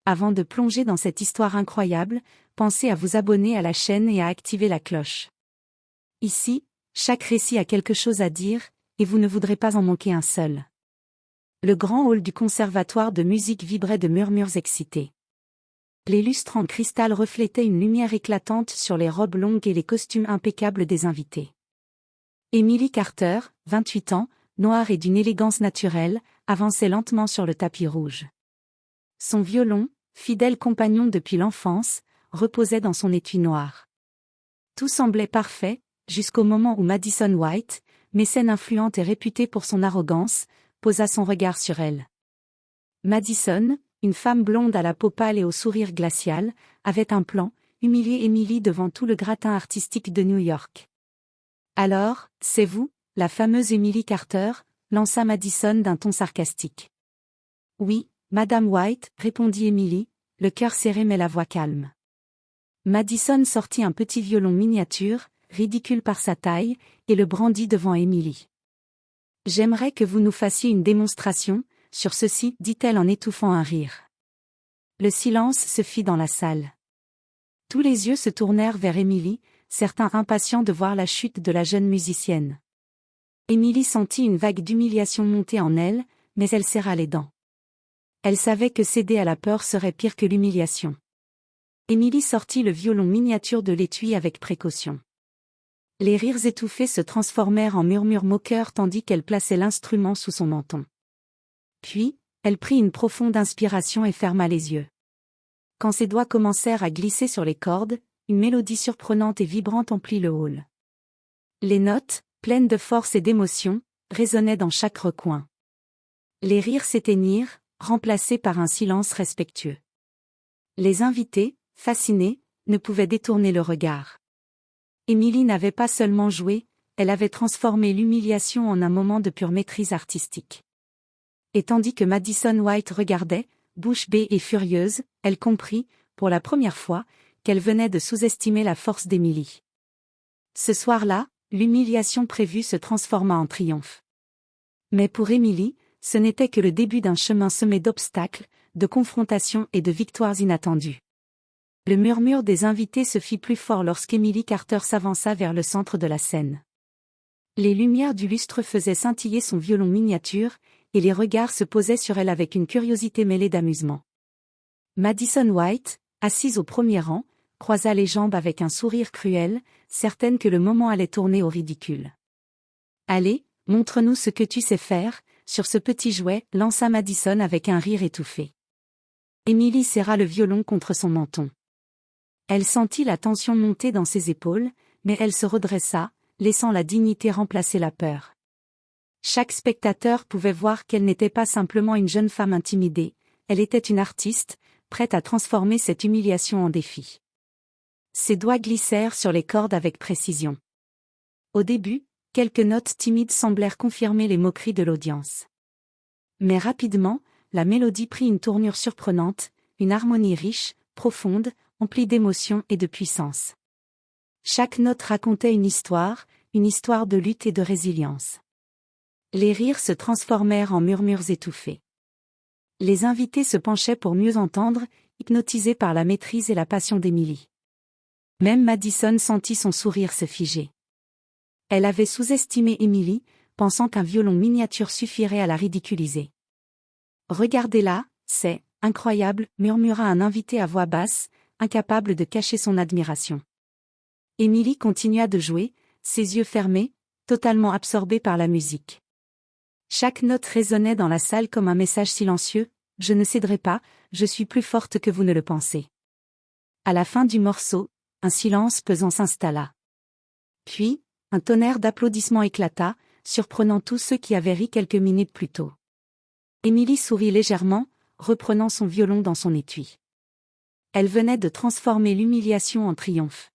Avant de plonger dans cette histoire incroyable, pensez à vous abonner à la chaîne et à activer la cloche. Ici, chaque récit a quelque chose à dire, et vous ne voudrez pas en manquer un seul. Le grand hall du conservatoire de musique vibrait de murmures excités. Les lustres en cristal reflétaient une lumière éclatante sur les robes longues et les costumes impeccables des invités. Emily Carter, 28 ans, noire et d'une élégance naturelle, avançait lentement sur le tapis rouge. Son violon, fidèle compagnon depuis l'enfance, reposait dans son étui noir. Tout semblait parfait, jusqu'au moment où Madison White, mécène influente et réputée pour son arrogance, posa son regard sur elle. Madison, une femme blonde à la peau pâle et au sourire glacial, avait un plan, humilier Emily devant tout le gratin artistique de New York. « Alors, c'est vous, la fameuse Emily Carter ?» lança Madison d'un ton sarcastique. « Oui, Madame White » répondit Emily, le cœur serré mais la voix calme. Madison sortit un petit violon miniature, ridicule par sa taille, et le brandit devant Emily. « J'aimerais que vous nous fassiez une démonstration, sur ceci, dit-elle en étouffant un rire. Le silence se fit dans la salle. Tous les yeux se tournèrent vers Emily, certains impatients de voir la chute de la jeune musicienne. Emily sentit une vague d'humiliation monter en elle, mais elle serra les dents. Elle savait que céder à la peur serait pire que l'humiliation. Emily sortit le violon miniature de l'étui avec précaution. Les rires étouffés se transformèrent en murmures moqueurs tandis qu'elle plaçait l'instrument sous son menton. Puis, elle prit une profonde inspiration et ferma les yeux. Quand ses doigts commencèrent à glisser sur les cordes, une mélodie surprenante et vibrante emplit le hall. Les notes, pleines de force et d'émotion, résonnaient dans chaque recoin. Les rires s'éteignirent, remplacés par un silence respectueux. Les invités, fascinés, ne pouvaient détourner le regard. Emily n'avait pas seulement joué, elle avait transformé l'humiliation en un moment de pure maîtrise artistique. Et tandis que Madison White regardait, bouche bée et furieuse, elle comprit, pour la première fois, qu'elle venait de sous-estimer la force d'Emily. Ce soir-là, l'humiliation prévue se transforma en triomphe. Mais pour Emily, ce n'était que le début d'un chemin semé d'obstacles, de confrontations et de victoires inattendues. Le murmure des invités se fit plus fort lorsqu'Emily Carter s'avança vers le centre de la scène. Les lumières du lustre faisaient scintiller son violon miniature, et les regards se posaient sur elle avec une curiosité mêlée d'amusement. Madison White, assise au premier rang, croisa les jambes avec un sourire cruel, certaine que le moment allait tourner au ridicule. « Allez, montre-nous ce que tu sais faire », sur ce petit jouet, lança Madison avec un rire étouffé. Emily serra le violon contre son menton. Elle sentit la tension monter dans ses épaules, mais elle se redressa, laissant la dignité remplacer la peur. Chaque spectateur pouvait voir qu'elle n'était pas simplement une jeune femme intimidée, elle était une artiste, prête à transformer cette humiliation en défi. Ses doigts glissèrent sur les cordes avec précision. Au début, quelques notes timides semblèrent confirmer les moqueries de l'audience. Mais rapidement, la mélodie prit une tournure surprenante, une harmonie riche, profonde, emplie d'émotion et de puissance. Chaque note racontait une histoire de lutte et de résilience. Les rires se transformèrent en murmures étouffés. Les invités se penchaient pour mieux entendre, hypnotisés par la maîtrise et la passion d'Emily. Même Madison sentit son sourire se figer. Elle avait sous-estimé Emily, pensant qu'un violon miniature suffirait à la ridiculiser. « Regardez-la, c'est incroyable », murmura un invité à voix basse, incapable de cacher son admiration. Emily continua de jouer, ses yeux fermés, totalement absorbée par la musique. Chaque note résonnait dans la salle comme un message silencieux, « Je ne céderai pas, je suis plus forte que vous ne le pensez ». À la fin du morceau, un silence pesant s'installa. Puis, un tonnerre d'applaudissements éclata, surprenant tous ceux qui avaient ri quelques minutes plus tôt. Emily sourit légèrement, reprenant son violon dans son étui. Elle venait de transformer l'humiliation en triomphe.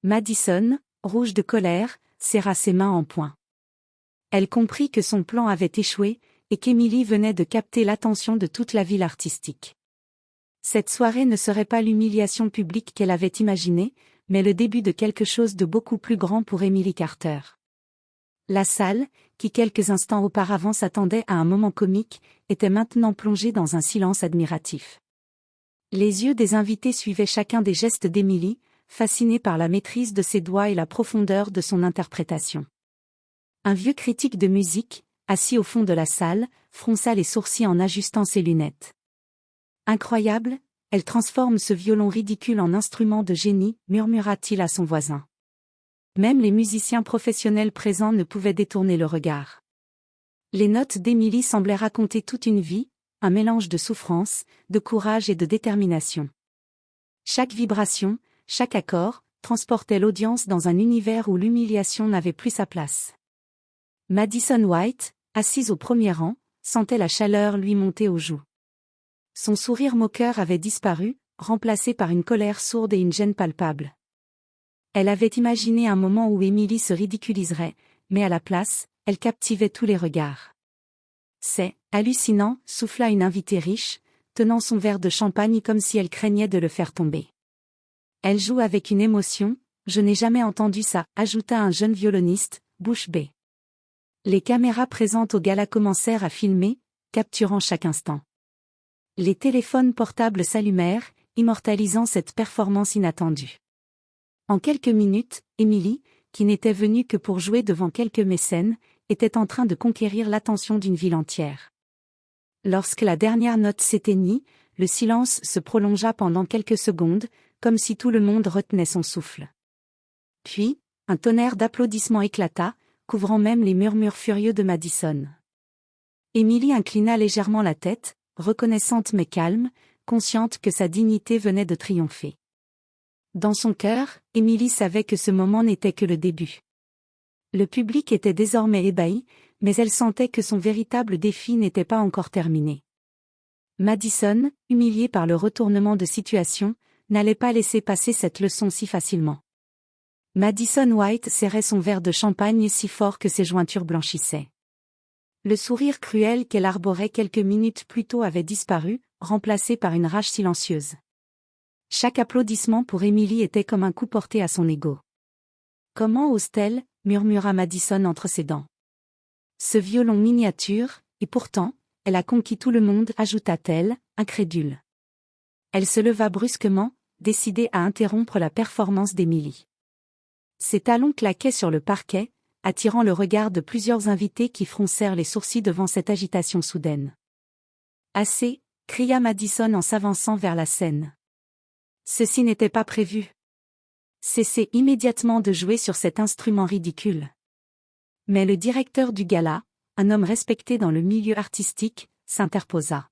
Madison, rouge de colère, serra ses mains en poing. Elle comprit que son plan avait échoué, et qu'Emily venait de capter l'attention de toute la ville artistique. Cette soirée ne serait pas l'humiliation publique qu'elle avait imaginée, mais le début de quelque chose de beaucoup plus grand pour Emily Carter. La salle, qui quelques instants auparavant s'attendait à un moment comique, était maintenant plongée dans un silence admiratif. Les yeux des invités suivaient chacun des gestes d'Émilie, fascinés par la maîtrise de ses doigts et la profondeur de son interprétation. Un vieux critique de musique, assis au fond de la salle, fronça les sourcils en ajustant ses lunettes. Incroyable, elle transforme ce violon ridicule en instrument de génie, murmura-t-il à son voisin. Même les musiciens professionnels présents ne pouvaient détourner le regard. Les notes d'Émilie semblaient raconter toute une vie, un mélange de souffrance, de courage et de détermination. Chaque vibration, chaque accord, transportait l'audience dans un univers où l'humiliation n'avait plus sa place. Madison White, assise au premier rang, sentait la chaleur lui monter aux joues. Son sourire moqueur avait disparu, remplacé par une colère sourde et une gêne palpable. Elle avait imaginé un moment où Émilie se ridiculiserait, mais à la place, elle captivait tous les regards. C'est hallucinant, souffla une invitée riche, tenant son verre de champagne comme si elle craignait de le faire tomber. Elle joue avec une émotion, je n'ai jamais entendu ça, ajouta un jeune violoniste, bouche bée. Les caméras présentes au gala commencèrent à filmer, capturant chaque instant. Les téléphones portables s'allumèrent, immortalisant cette performance inattendue. En quelques minutes, Émilie, qui n'était venue que pour jouer devant quelques mécènes, était en train de conquérir l'attention d'une ville entière. Lorsque la dernière note s'éteignit, le silence se prolongea pendant quelques secondes, comme si tout le monde retenait son souffle. Puis, un tonnerre d'applaudissements éclata, couvrant même les murmures furieux de Madison. Émilie inclina légèrement la tête, reconnaissante mais calme, consciente que sa dignité venait de triompher. Dans son cœur, Émilie savait que ce moment n'était que le début. Le public était désormais ébahi, mais elle sentait que son véritable défi n'était pas encore terminé. Madison, humiliée par le retournement de situation, n'allait pas laisser passer cette leçon si facilement. Madison White serrait son verre de champagne si fort que ses jointures blanchissaient. Le sourire cruel qu'elle arborait quelques minutes plus tôt avait disparu, remplacé par une rage silencieuse. Chaque applaudissement pour Émilie était comme un coup porté à son ego. « Comment ose-t-elle » murmura Madison entre ses dents. « Ce violon miniature, et pourtant, elle a conquis tout le monde » ajouta-t-elle, incrédule. Elle se leva brusquement, décidée à interrompre la performance d'Émilie. Ses talons claquaient sur le parquet, attirant le regard de plusieurs invités qui froncèrent les sourcils devant cette agitation soudaine. « Assez » cria Madison en s'avançant vers la scène. Ceci n'était pas prévu. Cessez immédiatement de jouer sur cet instrument ridicule. Mais le directeur du gala, un homme respecté dans le milieu artistique, s'interposa.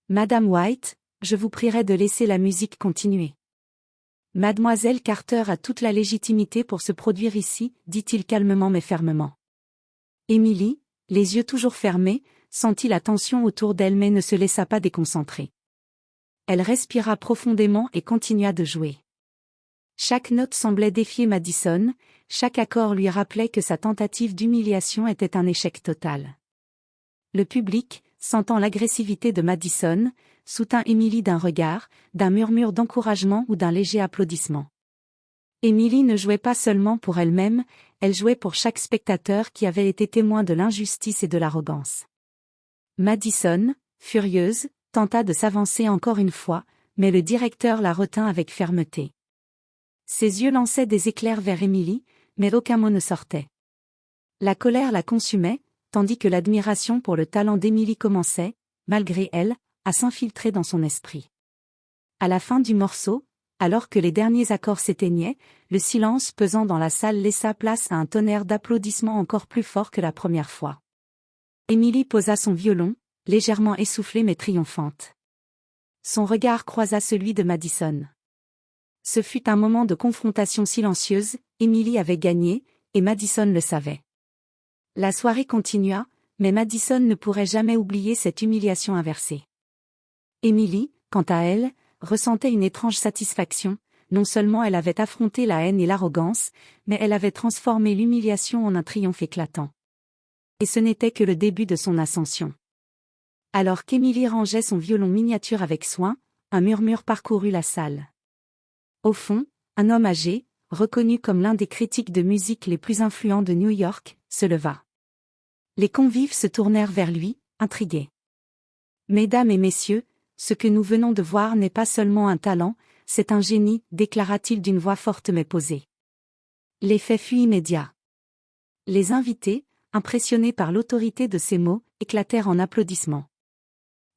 Madame White, je vous prierai de laisser la musique continuer. Mademoiselle Carter a toute la légitimité pour se produire ici, dit-il calmement mais fermement. Émilie, les yeux toujours fermés, sentit la tension autour d'elle mais ne se laissa pas déconcentrer. Elle respira profondément et continua de jouer. Chaque note semblait défier Madison, chaque accord lui rappelait que sa tentative d'humiliation était un échec total. Le public, sentant l'agressivité de Madison, soutint Émilie d'un regard, d'un murmure d'encouragement ou d'un léger applaudissement. Émilie ne jouait pas seulement pour elle-même, elle jouait pour chaque spectateur qui avait été témoin de l'injustice et de l'arrogance. Madison, furieuse, tenta de s'avancer encore une fois, mais le directeur la retint avec fermeté. Ses yeux lançaient des éclairs vers Émilie, mais aucun mot ne sortait. La colère la consumait, tandis que l'admiration pour le talent d'Émilie commençait, malgré elle, à s'infiltrer dans son esprit. À la fin du morceau, alors que les derniers accords s'éteignaient, le silence pesant dans la salle laissa place à un tonnerre d'applaudissements encore plus fort que la première fois. Émilie posa son violon, légèrement essoufflée mais triomphante. Son regard croisa celui de Madison. Ce fut un moment de confrontation silencieuse, Émilie avait gagné, et Madison le savait. La soirée continua, mais Madison ne pourrait jamais oublier cette humiliation inversée. Émilie, quant à elle, ressentait une étrange satisfaction, non seulement elle avait affronté la haine et l'arrogance, mais elle avait transformé l'humiliation en un triomphe éclatant. Et ce n'était que le début de son ascension. Alors qu'Émilie rangeait son violon miniature avec soin, un murmure parcourut la salle. Au fond, un homme âgé, reconnu comme l'un des critiques de musique les plus influents de New York, se leva. Les convives se tournèrent vers lui, intrigués. « Mesdames et messieurs, Ce que nous venons de voir n'est pas seulement un talent, c'est un génie, déclara-t-il d'une voix forte mais posée. L'effet fut immédiat. Les invités, impressionnés par l'autorité de ces mots, éclatèrent en applaudissements.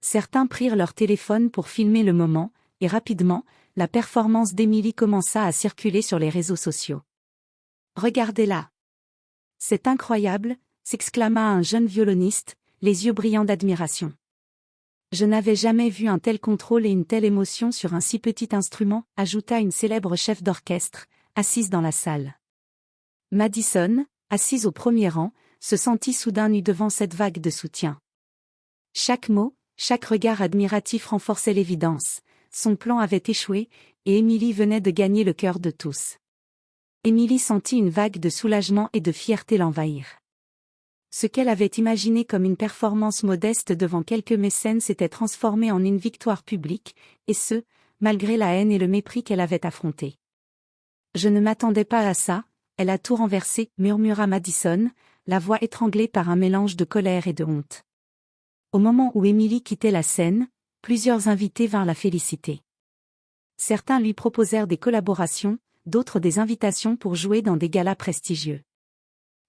Certains prirent leur téléphone pour filmer le moment, et rapidement, la performance d'Emily commença à circuler sur les réseaux sociaux. « Regardez-la ! C'est incroyable !» s'exclama un jeune violoniste, les yeux brillants d'admiration. « Je n'avais jamais vu un tel contrôle et une telle émotion sur un si petit instrument », ajouta une célèbre chef d'orchestre, assise dans la salle. Madison, assise au premier rang, se sentit soudain nue devant cette vague de soutien. Chaque mot, chaque regard admiratif renforçait l'évidence. Son plan avait échoué, et Emily venait de gagner le cœur de tous. Emily sentit une vague de soulagement et de fierté l'envahir. Ce qu'elle avait imaginé comme une performance modeste devant quelques mécènes s'était transformé en une victoire publique, et ce, malgré la haine et le mépris qu'elle avait affrontés. « Je ne m'attendais pas à ça, elle a tout renversé », murmura Madison, la voix étranglée par un mélange de colère et de honte. Au moment où Emily quittait la scène, plusieurs invités vinrent la féliciter. Certains lui proposèrent des collaborations, d'autres des invitations pour jouer dans des galas prestigieux.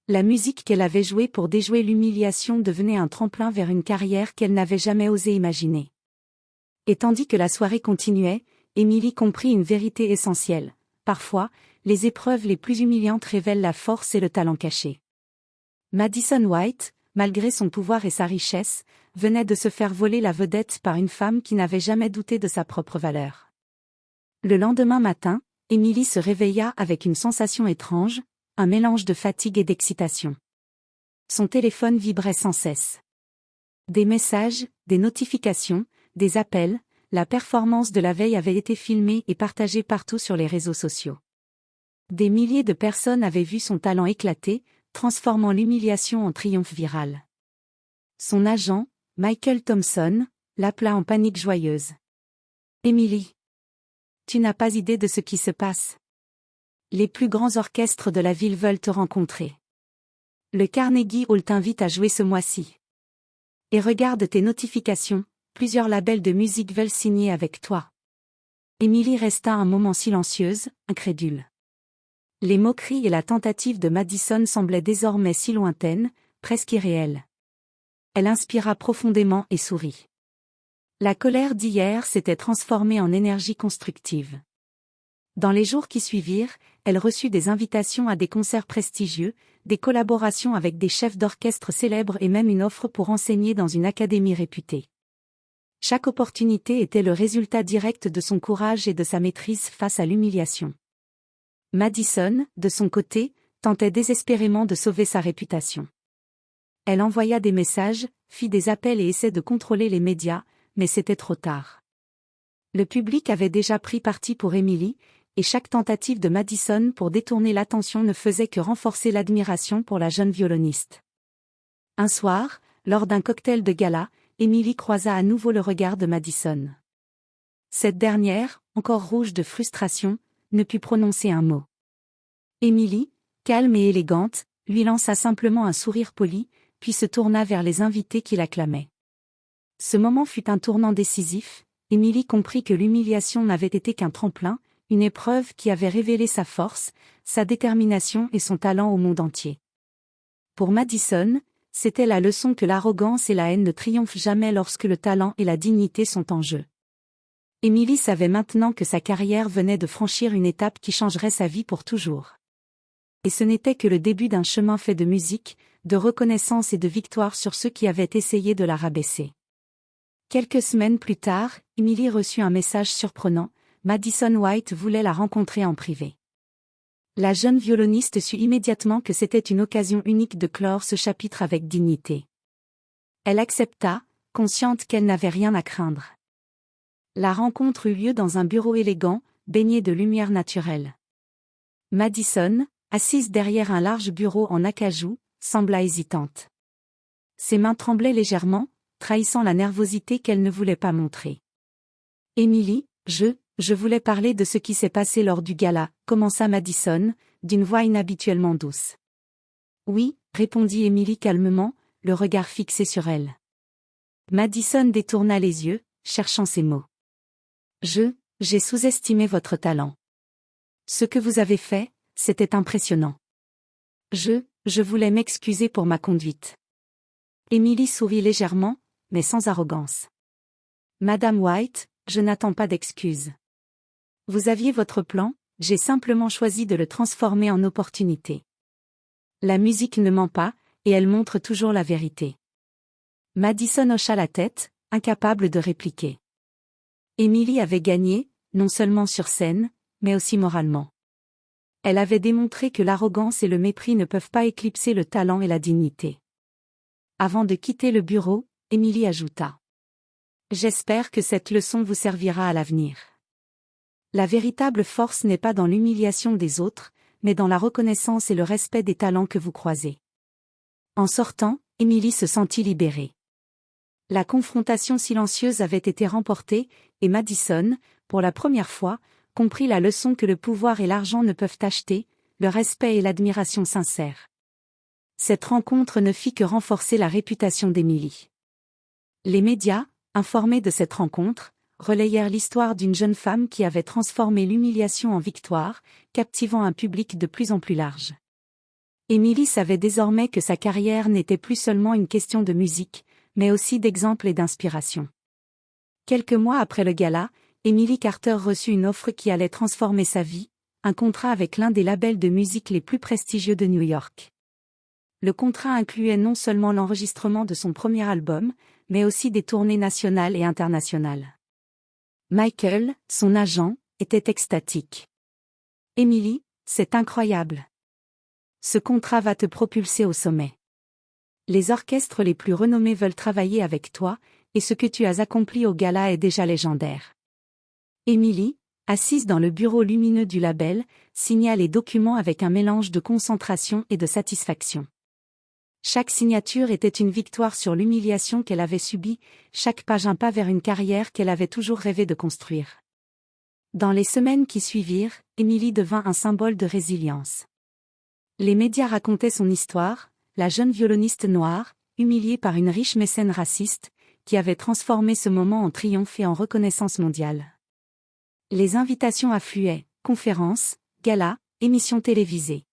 La musique qu'elle avait jouée pour déjouer l'humiliation devenait un tremplin vers une carrière qu'elle n'avait jamais osé imaginer. Et tandis que la soirée continuait, Emily comprit une vérité essentielle. Parfois, les épreuves les plus humiliantes révèlent la force et le talent caché. Madison White, malgré son pouvoir et sa richesse, venait de se faire voler la vedette par une femme qui n'avait jamais douté de sa propre valeur. Le lendemain matin, Emily se réveilla avec une sensation étrange, un mélange de fatigue et d'excitation. Son téléphone vibrait sans cesse. Des messages, des notifications, des appels, la performance de la veille avait été filmée et partagée partout sur les réseaux sociaux. Des milliers de personnes avaient vu son talent éclater, transformant l'humiliation en triomphe viral. Son agent, Michael Thompson, l'appela en panique joyeuse. « Emily, tu n'as pas idée de ce qui se passe. Les plus grands orchestres de la ville veulent te rencontrer. Le Carnegie Hall t'invite à jouer ce mois-ci. Et regarde tes notifications, plusieurs labels de musique veulent signer avec toi. » Emily resta un moment silencieuse, incrédule. Les moqueries et la tentative de Madison semblaient désormais si lointaines, presque irréelles. Elle inspira profondément et sourit. La colère d'hier s'était transformée en énergie constructive. Dans les jours qui suivirent, elle reçut des invitations à des concerts prestigieux, des collaborations avec des chefs d'orchestre célèbres et même une offre pour enseigner dans une académie réputée. Chaque opportunité était le résultat direct de son courage et de sa maîtrise face à l'humiliation. Madison, de son côté, tentait désespérément de sauver sa réputation. Elle envoya des messages, fit des appels et essaie de contrôler les médias, mais c'était trop tard. Le public avait déjà pris parti pour Emily, et chaque tentative de Madison pour détourner l'attention ne faisait que renforcer l'admiration pour la jeune violoniste. Un soir, lors d'un cocktail de gala, Emily croisa à nouveau le regard de Madison. Cette dernière, encore rouge de frustration, ne put prononcer un mot. Emily, calme et élégante, lui lança simplement un sourire poli, puis se tourna vers les invités qui l'acclamaient. Ce moment fut un tournant décisif. Emily comprit que l'humiliation n'avait été qu'un tremplin, une épreuve qui avait révélé sa force, sa détermination et son talent au monde entier. Pour Madison, c'était la leçon que l'arrogance et la haine ne triomphent jamais lorsque le talent et la dignité sont en jeu. Emily savait maintenant que sa carrière venait de franchir une étape qui changerait sa vie pour toujours. Et ce n'était que le début d'un chemin fait de musique, de reconnaissance et de victoire sur ceux qui avaient essayé de la rabaisser. Quelques semaines plus tard, Emily reçut un message surprenant. Madison White voulait la rencontrer en privé. La jeune violoniste sut immédiatement que c'était une occasion unique de clore ce chapitre avec dignité. Elle accepta, consciente qu'elle n'avait rien à craindre. La rencontre eut lieu dans un bureau élégant, baigné de lumière naturelle. Madison, assise derrière un large bureau en acajou, sembla hésitante. Ses mains tremblaient légèrement, trahissant la nervosité qu'elle ne voulait pas montrer. « Emily, je voulais parler de ce qui s'est passé lors du gala », commença Madison, d'une voix inhabituellement douce. « Oui », répondit Emily calmement, le regard fixé sur elle. Madison détourna les yeux, cherchant ses mots. J'ai sous-estimé votre talent. Ce que vous avez fait, c'était impressionnant. Je voulais m'excuser pour ma conduite. Emily sourit légèrement, mais sans arrogance. Madame White, je n'attends pas d'excuses. Vous aviez votre plan, j'ai simplement choisi de le transformer en opportunité. La musique ne ment pas, et elle montre toujours la vérité. Madison hocha la tête, incapable de répliquer. Emily avait gagné, non seulement sur scène, mais aussi moralement. Elle avait démontré que l'arrogance et le mépris ne peuvent pas éclipser le talent et la dignité. Avant de quitter le bureau, Emily ajouta. J'espère que cette leçon vous servira à l'avenir. La véritable force n'est pas dans l'humiliation des autres, mais dans la reconnaissance et le respect des talents que vous croisez. En sortant, Emily se sentit libérée. La confrontation silencieuse avait été remportée, et Madison, pour la première fois, comprit la leçon que le pouvoir et l'argent ne peuvent acheter, le respect et l'admiration sincère. Cette rencontre ne fit que renforcer la réputation d'Emily. Les médias, informés de cette rencontre, relayèrent l'histoire d'une jeune femme qui avait transformé l'humiliation en victoire, captivant un public de plus en plus large. Emily savait désormais que sa carrière n'était plus seulement une question de musique, mais aussi d'exemple et d'inspiration. Quelques mois après le gala, Emily Carter reçut une offre qui allait transformer sa vie, un contrat avec l'un des labels de musique les plus prestigieux de New York. Le contrat incluait non seulement l'enregistrement de son premier album, mais aussi des tournées nationales et internationales. Michael, son agent, était extatique. « Emily, c'est incroyable. Ce contrat va te propulser au sommet. Les orchestres les plus renommés veulent travailler avec toi, et ce que tu as accompli au gala est déjà légendaire. » Emily, assise dans le bureau lumineux du label, signa les documents avec un mélange de concentration et de satisfaction. Chaque signature était une victoire sur l'humiliation qu'elle avait subie, chaque page un pas vers une carrière qu'elle avait toujours rêvé de construire. Dans les semaines qui suivirent, Emily devint un symbole de résilience. Les médias racontaient son histoire, la jeune violoniste noire, humiliée par une riche mécène raciste, qui avait transformé ce moment en triomphe et en reconnaissance mondiale. Les invitations affluaient, conférences, galas, émissions télévisées.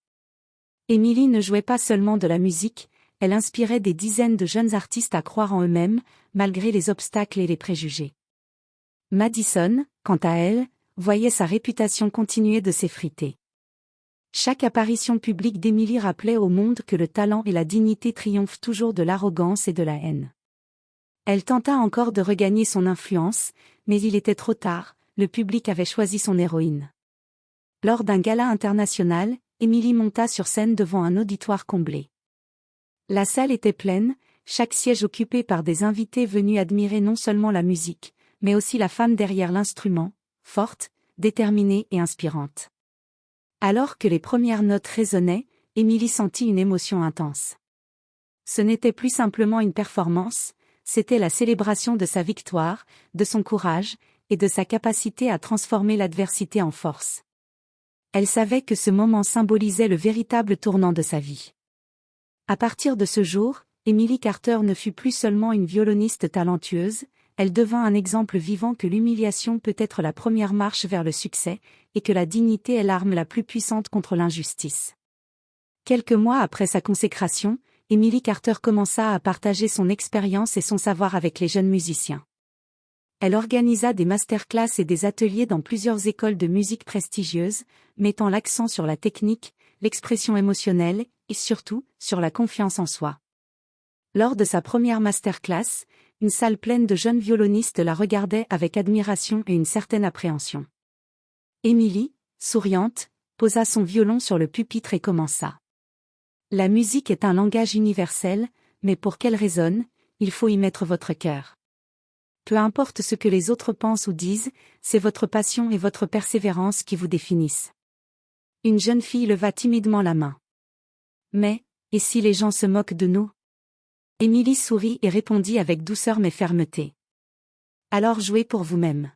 Emily ne jouait pas seulement de la musique, elle inspirait des dizaines de jeunes artistes à croire en eux-mêmes, malgré les obstacles et les préjugés. Madison, quant à elle, voyait sa réputation continuer de s'effriter. Chaque apparition publique d'Emily rappelait au monde que le talent et la dignité triomphent toujours de l'arrogance et de la haine. Elle tenta encore de regagner son influence, mais il était trop tard, le public avait choisi son héroïne. Lors d'un gala international, Emily monta sur scène devant un auditoire comblé. La salle était pleine, chaque siège occupé par des invités venus admirer non seulement la musique, mais aussi la femme derrière l'instrument, forte, déterminée et inspirante. Alors que les premières notes résonnaient, Emily sentit une émotion intense. Ce n'était plus simplement une performance, c'était la célébration de sa victoire, de son courage, et de sa capacité à transformer l'adversité en force. Elle savait que ce moment symbolisait le véritable tournant de sa vie. À partir de ce jour, Emily Carter ne fut plus seulement une violoniste talentueuse, elle devint un exemple vivant que l'humiliation peut être la première marche vers le succès, et que la dignité est l'arme la plus puissante contre l'injustice. Quelques mois après sa consécration, Emily Carter commença à partager son expérience et son savoir avec les jeunes musiciens. Elle organisa des masterclass et des ateliers dans plusieurs écoles de musique prestigieuses, mettant l'accent sur la technique, l'expression émotionnelle, et surtout, sur la confiance en soi. Lors de sa première masterclass, une salle pleine de jeunes violonistes la regardait avec admiration et une certaine appréhension. Emily, souriante, posa son violon sur le pupitre et commença. La musique est un langage universel, mais pour qu'elle résonne, il faut y mettre votre cœur. Peu importe ce que les autres pensent ou disent, c'est votre passion et votre persévérance qui vous définissent. Une jeune fille leva timidement la main. Mais, et si les gens se moquent de nous? Emily sourit et répondit avec douceur mais fermeté. Alors jouez pour vous-même.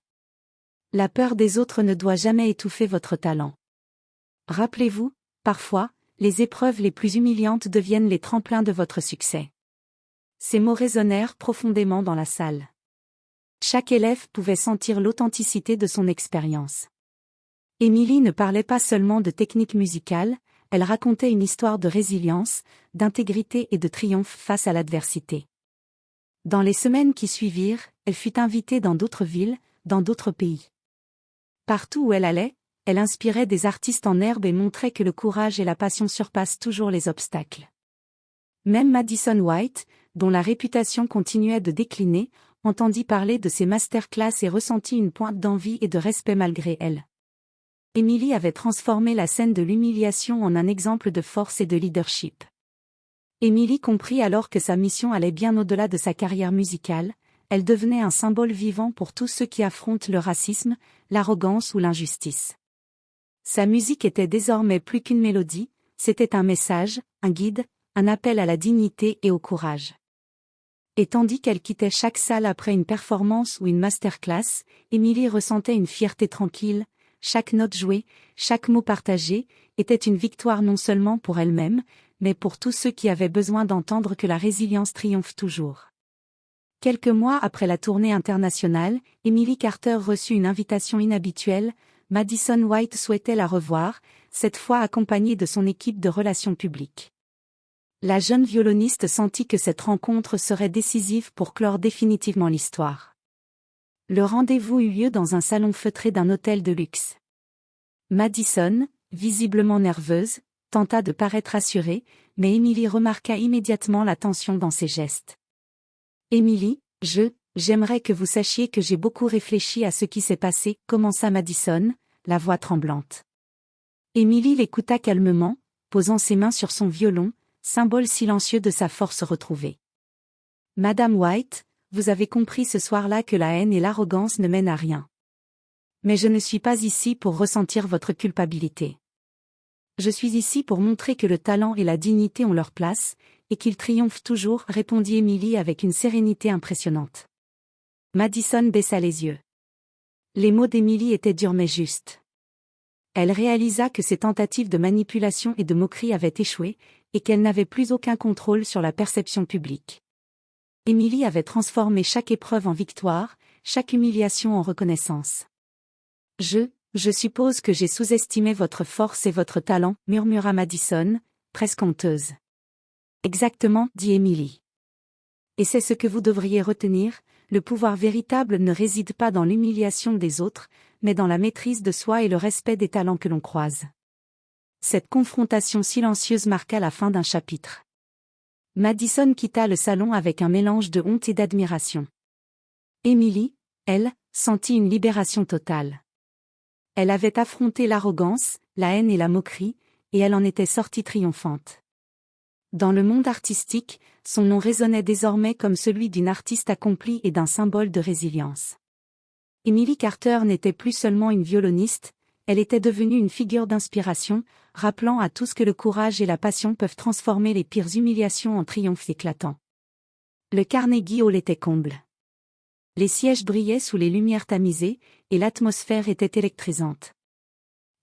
La peur des autres ne doit jamais étouffer votre talent. Rappelez-vous, parfois, les épreuves les plus humiliantes deviennent les tremplins de votre succès. Ces mots résonnèrent profondément dans la salle. Chaque élève pouvait sentir l'authenticité de son expérience. Émilie ne parlait pas seulement de technique musicale, elle racontait une histoire de résilience, d'intégrité et de triomphe face à l'adversité. Dans les semaines qui suivirent, elle fut invitée dans d'autres villes, dans d'autres pays. Partout où elle allait, elle inspirait des artistes en herbe et montrait que le courage et la passion surpassent toujours les obstacles. Même Madison White, dont la réputation continuait de décliner, entendit parler de ses masterclass et ressentit une pointe d'envie et de respect malgré elle. Émilie avait transformé la scène de l'humiliation en un exemple de force et de leadership. Émilie comprit alors que sa mission allait bien au-delà de sa carrière musicale, elle devenait un symbole vivant pour tous ceux qui affrontent le racisme, l'arrogance ou l'injustice. Sa musique était désormais plus qu'une mélodie, c'était un message, un guide, un appel à la dignité et au courage. Et tandis qu'elle quittait chaque salle après une performance ou une masterclass, Émilie ressentait une fierté tranquille, chaque note jouée, chaque mot partagé, était une victoire non seulement pour elle-même, mais pour tous ceux qui avaient besoin d'entendre que la résilience triomphe toujours. Quelques mois après la tournée internationale, Emily Carter reçut une invitation inhabituelle, Madison White souhaitait la revoir, cette fois accompagnée de son équipe de relations publiques. La jeune violoniste sentit que cette rencontre serait décisive pour clore définitivement l'histoire. Le rendez-vous eut lieu dans un salon feutré d'un hôtel de luxe. Madison, visiblement nerveuse, tenta de paraître assurée, mais Emily remarqua immédiatement la tension dans ses gestes. « Emily, j'aimerais que vous sachiez que j'ai beaucoup réfléchi à ce qui s'est passé, » commença Madison, la voix tremblante. Emily l'écouta calmement, posant ses mains sur son violon, symbole silencieux de sa force retrouvée. « Madame White, vous avez compris ce soir-là que la haine et l'arrogance ne mènent à rien. Mais je ne suis pas ici pour ressentir votre culpabilité. Je suis ici pour montrer que le talent et la dignité ont leur place, et qu'ils triomphent toujours, » répondit Emily avec une sérénité impressionnante. Madison baissa les yeux. Les mots d'Emily étaient durs mais justes. Elle réalisa que ses tentatives de manipulation et de moquerie avaient échoué, et qu'elle n'avait plus aucun contrôle sur la perception publique. Emily avait transformé chaque épreuve en victoire, chaque humiliation en reconnaissance. Je suppose que j'ai sous-estimé votre force et votre talent, murmura Madison, presque honteuse. Exactement, dit Emily. Et c'est ce que vous devriez retenir, le pouvoir véritable ne réside pas dans l'humiliation des autres, mais dans la maîtrise de soi et le respect des talents que l'on croise. Cette confrontation silencieuse marqua la fin d'un chapitre. Madison quitta le salon avec un mélange de honte et d'admiration. Emily, elle, sentit une libération totale. Elle avait affronté l'arrogance, la haine et la moquerie, et elle en était sortie triomphante. Dans le monde artistique, son nom résonnait désormais comme celui d'une artiste accomplie et d'un symbole de résilience. Emily Carter n'était plus seulement une violoniste, elle était devenue une figure d'inspiration, rappelant à tous que le courage et la passion peuvent transformer les pires humiliations en triomphes éclatants. Le Carnegie Hall était comble. Les sièges brillaient sous les lumières tamisées, et l'atmosphère était électrisante.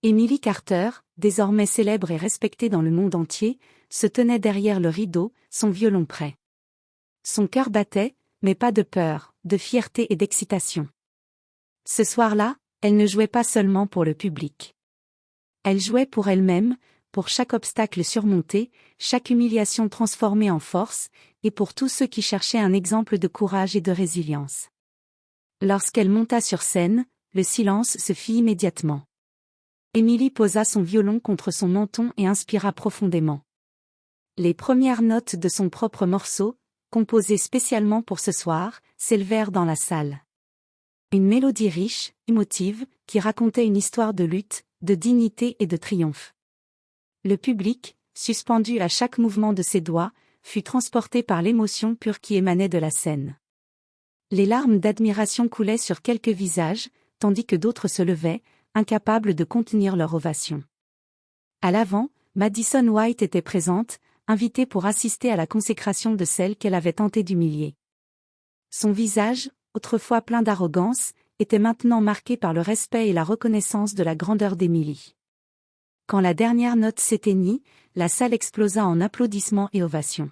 Emily Carter, désormais célèbre et respectée dans le monde entier, se tenait derrière le rideau, son violon prêt. Son cœur battait, mais pas de peur, de fierté et d'excitation. Ce soir-là, elle ne jouait pas seulement pour le public. Elle jouait pour elle-même, pour chaque obstacle surmonté, chaque humiliation transformée en force, et pour tous ceux qui cherchaient un exemple de courage et de résilience. Lorsqu'elle monta sur scène, le silence se fit immédiatement. Emily posa son violon contre son menton et inspira profondément. Les premières notes de son propre morceau, composé spécialement pour ce soir, s'élevèrent dans la salle. Une mélodie riche, émotive, qui racontait une histoire de lutte, de dignité et de triomphe. Le public, suspendu à chaque mouvement de ses doigts, fut transporté par l'émotion pure qui émanait de la scène. Les larmes d'admiration coulaient sur quelques visages, tandis que d'autres se levaient, incapables de contenir leur ovation. À l'avant, Madison White était présente, invitée pour assister à la consécration de celle qu'elle avait tenté d'humilier. Son visage, autrefois plein d'arrogance, était maintenant marqué par le respect et la reconnaissance de la grandeur d'Emily. Quand la dernière note s'éteignit, la salle explosa en applaudissements et ovations.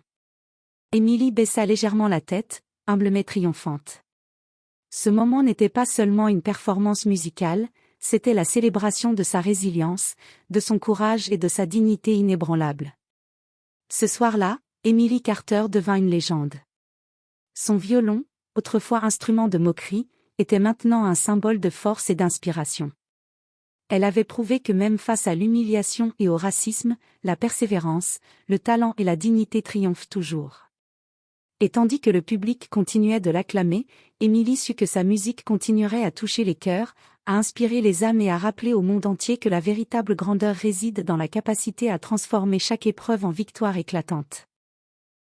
Emily baissa légèrement la tête, humble mais triomphante. Ce moment n'était pas seulement une performance musicale, c'était la célébration de sa résilience, de son courage et de sa dignité inébranlable. Ce soir-là, Emily Carter devint une légende. Son violon, autrefois instrument de moquerie, était maintenant un symbole de force et d'inspiration. Elle avait prouvé que même face à l'humiliation et au racisme, la persévérance, le talent et la dignité triomphent toujours. Et tandis que le public continuait de l'acclamer, Emily sut que sa musique continuerait à toucher les cœurs, à inspirer les âmes et à rappeler au monde entier que la véritable grandeur réside dans la capacité à transformer chaque épreuve en victoire éclatante.